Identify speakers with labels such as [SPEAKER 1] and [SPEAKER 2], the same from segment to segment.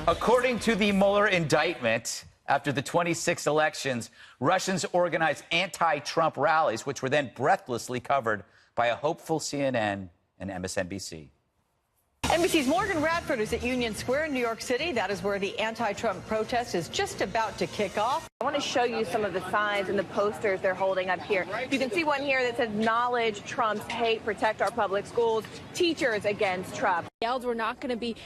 [SPEAKER 1] According to the Mueller indictment, after the 26 elections, Russians organized anti-Trump rallies, which were then breathlessly covered by a hopeful CNN and MSNBC.
[SPEAKER 2] NBC's Morgan Radford is at Union Square in New York City. That is where the anti-Trump protest is just about to kick off.
[SPEAKER 3] I want to show you some of the signs and the posters they're holding up here. You can see one here that says, "Acknowledge Trump's hate, protect our public schools, teachers against Trump."
[SPEAKER 4] We're not going to be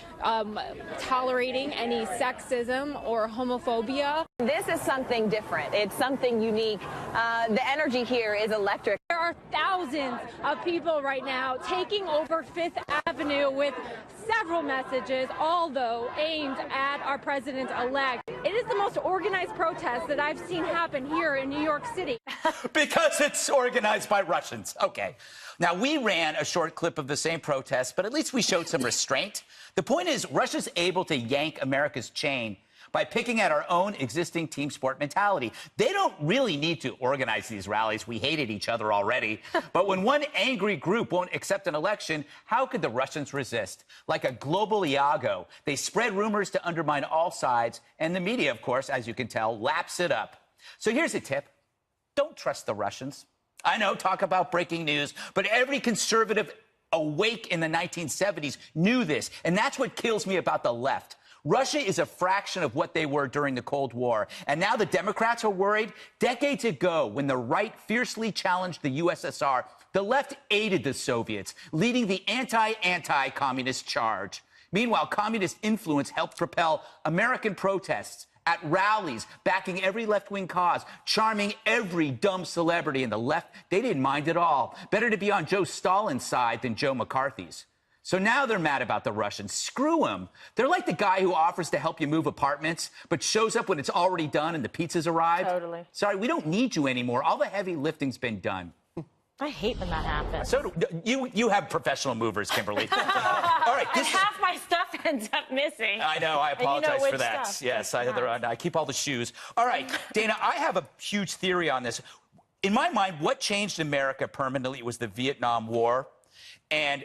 [SPEAKER 4] tolerating any sexism or homophobia.
[SPEAKER 3] This is something different. It's something unique. The energy here is electric.
[SPEAKER 4] There are thousands of people right now taking over Fifth Avenue with several messages, all though aimed at our president-elect. It is the most organized protest that I've seen happen here in New York City.
[SPEAKER 1] Because it's organized by Russians. Okay. Now, we ran a short clip of the same protest, but at least we showed some restraint. The point is, Russia's able to yank America's chain by picking at our own existing team sport mentality. They don't really need to organize these rallies. We hated each other already. But when one angry group won't accept an election, how could the Russians resist? Like a global Iago, they spread rumors to undermine all sides, and the media, of course, as you can tell, laps it up. So here's a tip. Don't trust the Russians. I know, talk about breaking news, but every conservative awake in the 1970s knew this, and that's what kills me about the left. Russia is a fraction of what they were during the Cold War, and now the Democrats are worried. Decades ago, when the right fiercely challenged the USSR, the left aided the Soviets, leading the anti-communist charge. Meanwhile, communist influence helped propel American protests at rallies, backing every left-wing cause, charming every dumb celebrity in the left. They didn't mind at all. Better to be on Joe Stalin's side than Joe McCarthy's. So now they're mad about the Russians. Screw them. They're like the guy who offers to help you move apartments, but shows up when it's already done and the pizza's arrived.
[SPEAKER 3] Totally.
[SPEAKER 1] Sorry, we don't need you anymore. All the heavy lifting's been done.
[SPEAKER 5] I hate when that happens.
[SPEAKER 1] So you have professional movers, Kimberly. All right.
[SPEAKER 5] And half my stuff ends up missing.
[SPEAKER 1] I know. I apologize for that.
[SPEAKER 5] Stuff.
[SPEAKER 1] Yes, I keep all the shoes. All right, Dana, I have a huge theory on this. In my mind, what changed America permanently was the Vietnam War. And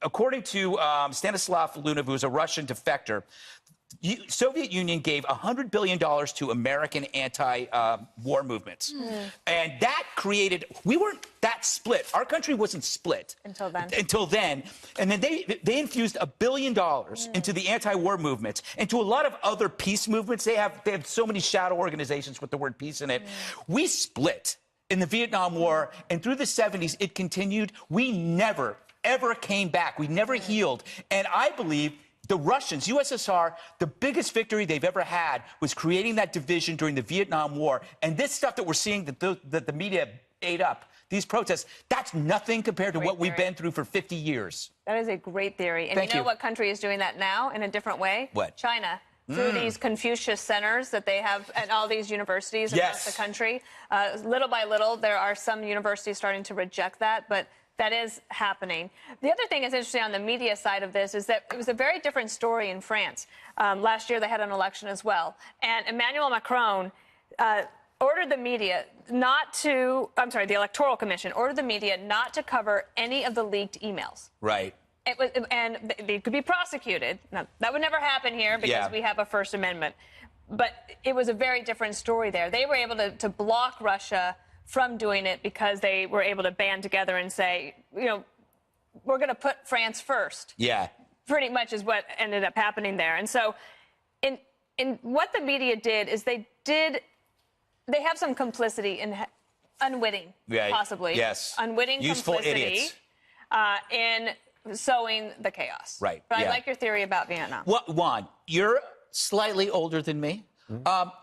[SPEAKER 1] according to Stanislav Lunev, who was a Russian defector, the Soviet Union gave $100 billion to American anti-war movements. And that created, we weren't that split. Our country wasn't split.
[SPEAKER 3] Until then.
[SPEAKER 1] Until then. And then they infused $1 billion into the anti-war movements, into a lot of other peace movements. They have so many shadow organizations with the word peace in it. We split in the Vietnam War, and through the 70s, it continued. We never, ever came back. We never healed. And I believe the Russians, USSR, the biggest victory they've ever had was creating that division during the Vietnam War. And this stuff that we're seeing that the media ate up, these protests, that's nothing compared to what we've been through for 50 years.
[SPEAKER 3] That is a great theory. And you know what country is doing that now in a different way?
[SPEAKER 1] What?
[SPEAKER 3] China. Through these Confucius centers that they have at all these universities across the country. Little by little, there are some universities starting to reject that, but that is happening. The other thing that's interesting on the media side of this is that it was a very different story in France. Last year, they had an election as well. And Emmanuel Macron ordered the media not to, the Electoral Commission ordered the media not to cover any of the leaked emails.
[SPEAKER 1] Right.
[SPEAKER 3] And they could be prosecuted. Now, that would never happen here because we have a First Amendment. But it was a very different story there. They were able to block Russia from doing it because they were able to band together and say, you know, we're going to put France first. Yeah. Pretty much is what ended up happening there. And so in what the media did is they have some complicity in unwitting, possibly. Yes. Unwitting
[SPEAKER 1] useful
[SPEAKER 3] complicity
[SPEAKER 1] idiots.
[SPEAKER 3] In sowing the chaos.
[SPEAKER 1] Right.
[SPEAKER 3] But I like your theory about Vietnam.
[SPEAKER 1] Juan, you're slightly older than me.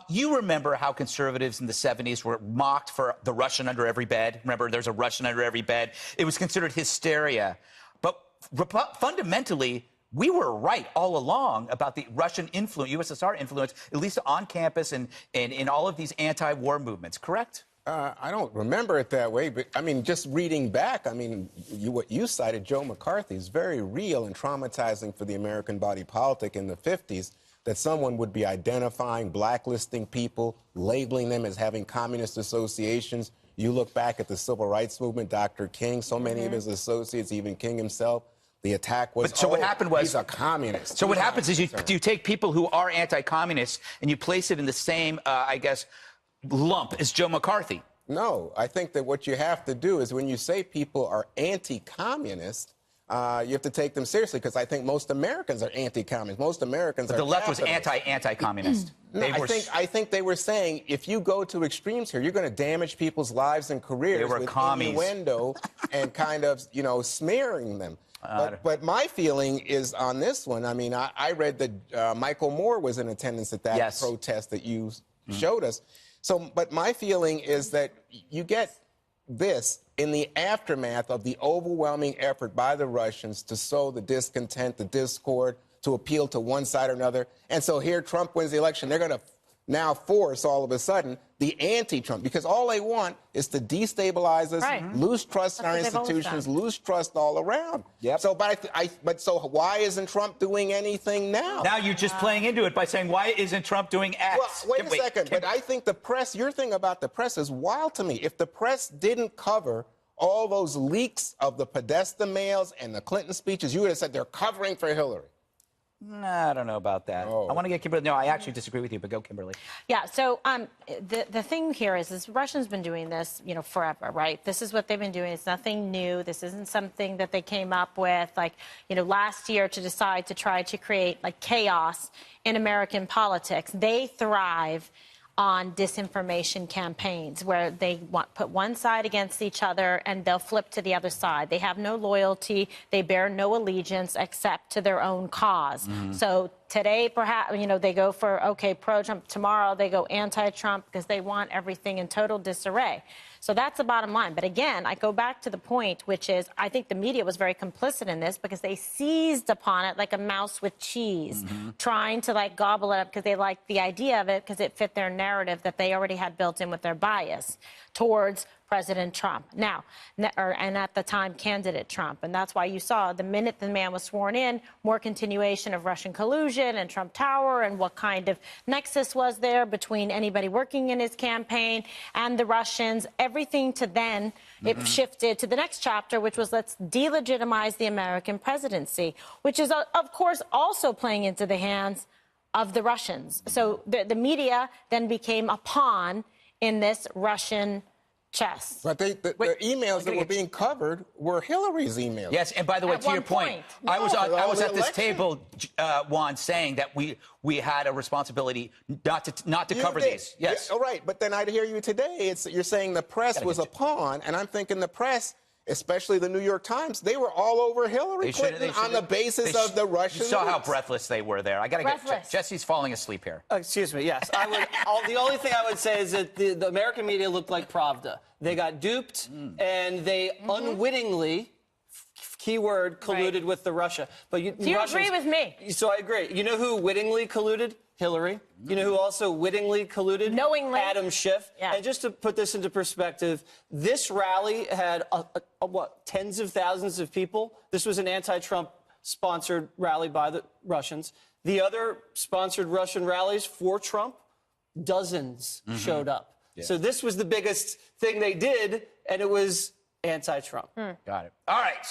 [SPEAKER 1] You remember how conservatives in the 70s were mocked for the Russian under every bed? Remember, there's a Russian under every bed? It was considered hysteria. But fundamentally, we were right all along about the Russian influence, USSR influence, at least on campus and in all of these anti-war movements, correct?
[SPEAKER 6] I don't remember it that way, but, I mean, just reading back, I mean, what you cited, Joe McCarthy, is very real and traumatizing for the American body politic in the 50s, that someone would be identifying, blacklisting people, labeling them as having communist associations. You look back at the civil rights movement, Dr. King, so many of his associates, even King himself, The attack was,
[SPEAKER 1] so what happened was,
[SPEAKER 6] he's a communist.
[SPEAKER 1] So what happens is you take people who are anti-communists and you place it in the same, I guess, lump as Joe McCarthy.
[SPEAKER 6] No, I think that what you have to do is when you say people are anti-communist, you have to take them seriously, because I think most Americans are anti-communist. Most Americans are
[SPEAKER 1] the left was
[SPEAKER 6] capitalists.
[SPEAKER 1] anti-communist.
[SPEAKER 6] No, I think they were saying if you go to extremes here, you're going to damage people's lives and careers with innuendo and kind of, smearing them. But my feeling is on this one. I mean, I read that Michael Moore was in attendance at that protest that you showed us. So, but my feeling is that you get this in the aftermath of the overwhelming effort by the Russians to sow the discontent, the discord, to appeal to one side or another. And so here Trump wins the election. They're going to now force all of a sudden the anti-Trump, because all they want is to destabilize us, lose trust in our institutions, lose trust all around. So, so why isn't Trump doing anything now?
[SPEAKER 1] Now you're just playing into it by saying, why isn't Trump doing X?
[SPEAKER 6] Well, wait a second. But I think the press, your thing about the press is wild to me. If the press didn't cover all those leaks of the Podesta mails and the Clinton speeches, you would have said they're covering for Hillary.
[SPEAKER 1] No, I don't know about that. I want to get Kimberly. No, I actually disagree with you, but go, Kimberly.
[SPEAKER 5] Yeah, so the thing here is Russians been doing this, forever, right? This is what they've been doing. It's nothing new. This isn't something that they came up with, last year to decide to try to create, chaos in American politics. They thrive on disinformation campaigns where they put one side against each other and they'll flip to the other side. They have no loyalty. They bear no allegiance except to their own cause. So today, perhaps, they go for, pro-Trump. Tomorrow, they go anti-Trump because they want everything in total disarray. So that's the bottom line. But again, I go back to the point, which is I think the media was very complicit in this because they seized upon it like a mouse with cheese, trying to gobble it up because they liked the idea of it because it fit their narrative that they already had built in with their bias towards President Trump. Now, and at the time, candidate Trump. And that's why you saw the minute the man was sworn in, more continuation of Russian collusion and Trump Tower and what kind of nexus was there between anybody working in his campaign and the Russians. Everything to then, it shifted to the next chapter, which was let's delegitimize the American presidency, which is, of course, also playing into the hands of the Russians. So the media then became a pawn in this Russian chess.
[SPEAKER 6] But the emails that were being covered were Hillary's emails.
[SPEAKER 1] Yes, and by the way, to your point, I was at this table, Juan, saying that we had a responsibility not to cover these. Yes.
[SPEAKER 6] All right, but then I'd hear you today. You're saying the press was a pawn, and I'm thinking the press, especially the New York Times, they were all over Hillary Clinton on the basis of the Russian.
[SPEAKER 1] You saw how breathless they were there. I got to get Jesse's falling asleep here.
[SPEAKER 7] Excuse me. Yes, I would. The only thing I would say is that the American media looked like Pravda. They got duped, and they unwittingly, keyword, colluded with the Russia. But you
[SPEAKER 5] agree with me?
[SPEAKER 7] So I agree. You know who wittingly colluded? Hillary. You know who also wittingly colluded?
[SPEAKER 5] Knowingly.
[SPEAKER 7] Adam Schiff.
[SPEAKER 5] Yeah.
[SPEAKER 7] And just to put this into perspective, this rally had, tens of thousands of people. This was an anti-Trump sponsored rally by the Russians. The other sponsored Russian rallies for Trump, dozens showed up. Yeah. So this was the biggest thing they did, and it was anti-Trump.
[SPEAKER 1] Got it. All right.